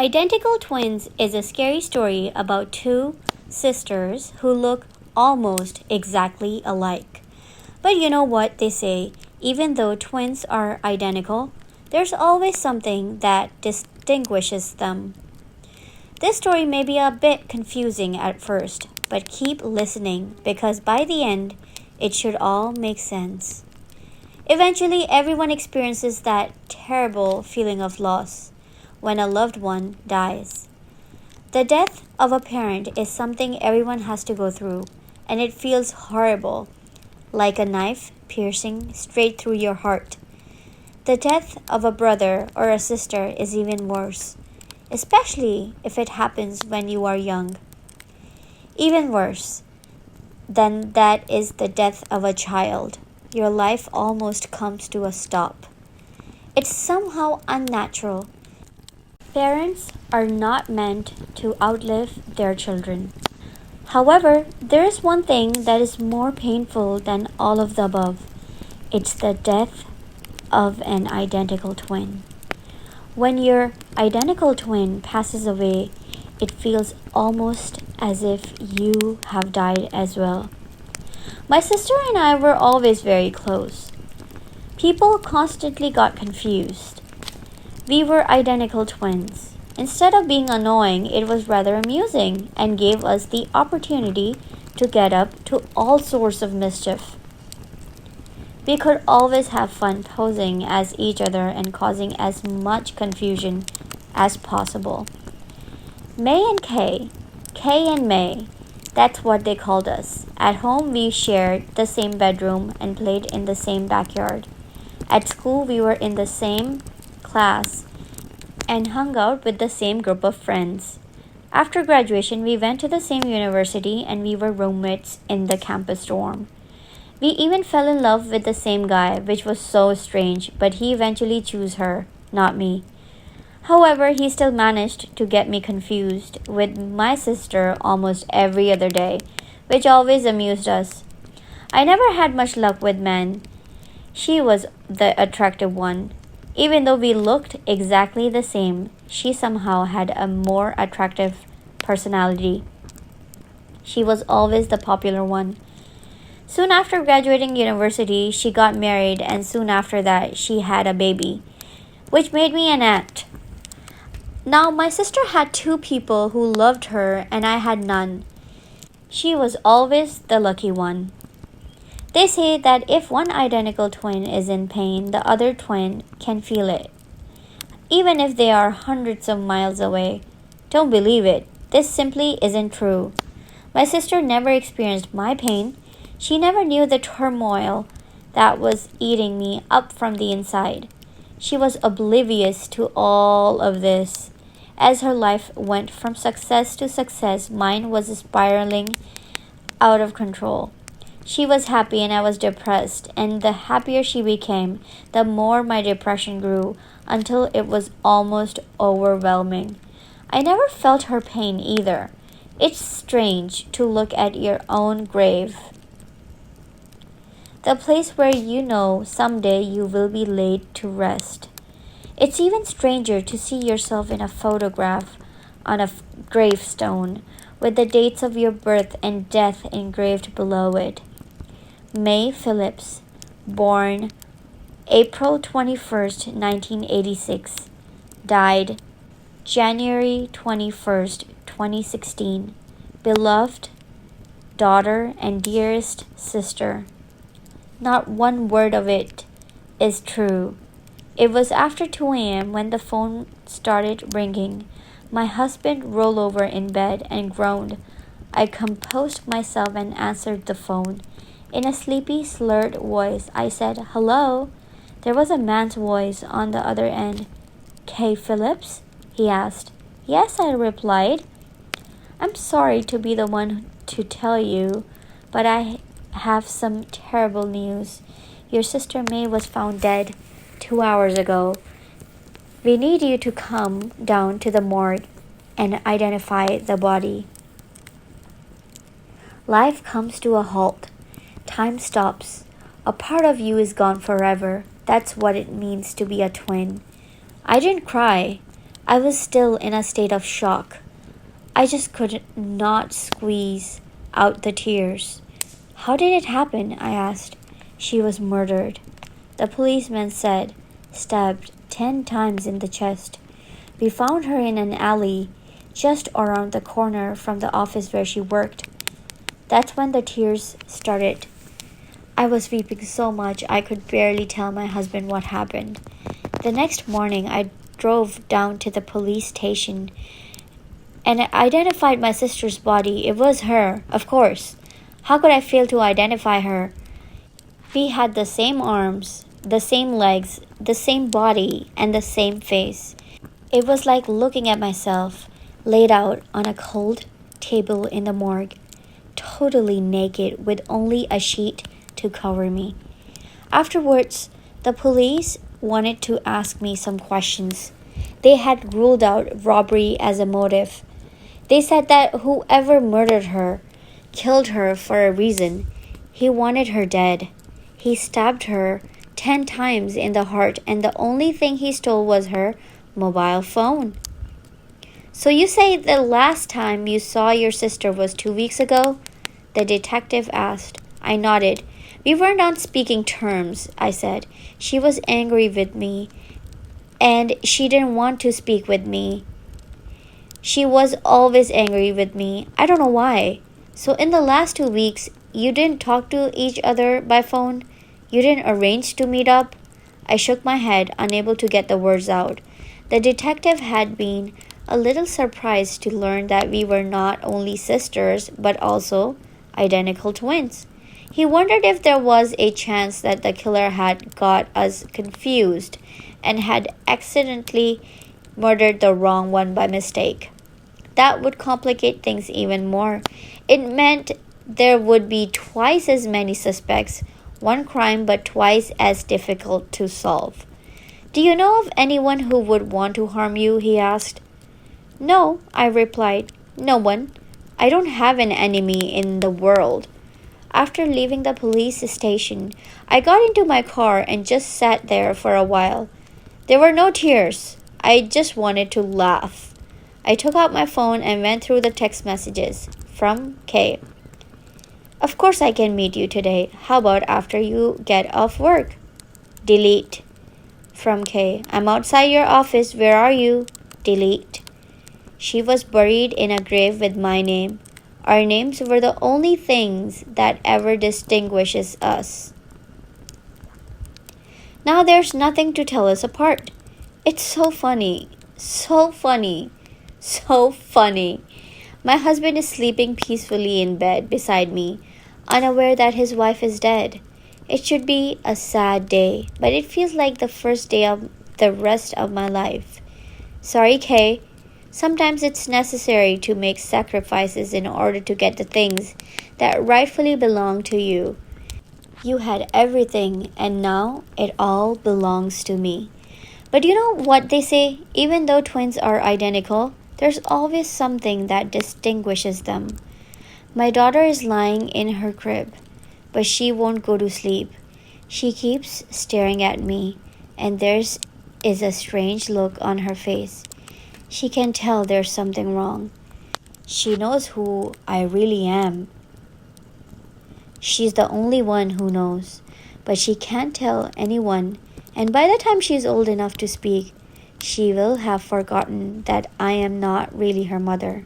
Identical Twins is a scary story about two sisters who look almost exactly alike. But you know what they say, even though twins are identical, there's always something that distinguishes them. This story may be a bit confusing at first, but keep listening because by the end, it should all make sense. Eventually, everyone experiences that terrible feeling of loss when a loved one dies. The death of a parent is something everyone has to go through, and it feels horrible, like a knife piercing straight through your heart. The death of a brother or a sister is even worse, especially if it happens when you are young. Even worse than that is the death of a child. Your life almost comes to a stop. It's somehow unnatural. Parents are not meant to outlive their children. However, there is one thing that is more painful than all of the above. It's the death of an identical twin. When your identical twin passes away, it feels almost as if you have died as well. My sister and I were always very close. People constantly got confused. We were identical twins. Instead of being annoying, it was rather amusing and gave us the opportunity to get up to all sorts of mischief. We could always have fun posing as each other and causing as much confusion as possible. May and Kay and May, that's what they called us. At home, we shared the same bedroom and played in the same backyard. At school, we were in the same class and hung out with the same group of friends. After graduation, we went to the same university and we were roommates in the campus dorm. We even fell in love with the same guy, which was so strange, but he eventually chose her, not me. However, he still managed to get me confused with my sister almost every other day, which always amused us. I never had much luck with men. She was the attractive one. Even though we looked exactly the same, she somehow had a more attractive personality. She was always the popular one. Soon after graduating university, she got married, and soon after that, she had a baby, which made me an aunt. Now, my sister had two people who loved her, and I had none. She was always the lucky one. They say that if one identical twin is in pain, the other twin can feel it, even if they are hundreds of miles away. Don't believe it. This simply isn't true. My sister never experienced my pain. She never knew the turmoil that was eating me up from the inside. She was oblivious to all of this. As her life went from success to success, mine was spiraling out of control. She was happy and I was depressed, and the happier she became, the more my depression grew until it was almost overwhelming. I never felt her pain either. It's strange to look at your own grave, the place where you know someday you will be laid to rest. It's even stranger to see yourself in a photograph on a gravestone with the dates of your birth and death engraved below it. May Phillips, born April 21st, 1986, died January 21st, 2016. Beloved daughter and dearest sister. Not one word of it is true. It was after 2 a.m. when the phone started ringing. My husband rolled over in bed and groaned. I composed myself and answered the phone. In a sleepy, slurred voice, I said, "Hello." There was a man's voice on the other end. "Kay Phillips?" he asked. "Yes," I replied. "I'm sorry to be the one to tell you, but I have some terrible news. Your sister May was found dead 2 hours ago. We need you to come down to the morgue and identify the body." Life comes to a halt. Time stops. A part of you is gone forever. That's what it means to be a twin. I didn't cry. I was still in a state of shock. I just could not squeeze out the tears. How did it happen? I asked. She was murdered, the policeman said, stabbed 10 times in the chest. We found her in an alley just around the corner from the office where she worked. That's when the tears started. I was weeping so much I could barely tell my husband what happened. The next morning, I drove down to the police station and identified my sister's body. It was her, of course. How could I fail to identify her? We had the same arms, the same legs, the same body, and the same face. It was like looking at myself, laid out on a cold table in the morgue, totally naked with only a sheet to cover me. Afterwards, the police wanted to ask me some questions. They had ruled out robbery as a motive. They said that whoever murdered her killed her for a reason. He wanted her dead. He stabbed her 10 times in the heart, and the only thing he stole was her mobile phone. So you say the last time you saw your sister was 2 weeks ago? The detective asked. I nodded. We weren't on speaking terms, I said. She was angry with me, and she didn't want to speak with me. She was always angry with me. I don't know why. So in the last 2 weeks, you didn't talk to each other by phone? You didn't arrange to meet up? I shook my head, unable to get the words out. The detective had been a little surprised to learn that we were not only sisters, but also identical twins. He wondered if there was a chance that the killer had got us confused and had accidentally murdered the wrong one by mistake. That would complicate things even more. It meant there would be twice as many suspects, one crime but twice as difficult to solve. Do you know of anyone who would want to harm you? He asked. No, I replied. No one. I don't have an enemy in the world. After leaving the police station, I got into my car and just sat there for a while. There were no tears. I just wanted to laugh. I took out my phone and went through the text messages. From Kay. Of course I can meet you today. How about after you get off work? Delete. From Kay. I'm outside your office. Where are you? Delete. She was buried in a grave with my name. Our names were the only things that ever distinguishes us. Now there's nothing to tell us apart. It's so funny. So funny. So funny. My husband is sleeping peacefully in bed beside me, unaware that his wife is dead. It should be a sad day, but it feels like the first day of the rest of my life. Sorry, Kay. Sometimes it's necessary to make sacrifices in order to get the things that rightfully belong to you. You had everything, and now it all belongs to me. But you know what they say? Even though twins are identical, there's always something that distinguishes them. My daughter is lying in her crib, but she won't go to sleep. She keeps staring at me, and there is a strange look on her face. She can tell there's something wrong. She knows who I really am. She's the only one who knows, but she can't tell anyone, and by the time she's old enough to speak, she will have forgotten that I am not really her mother.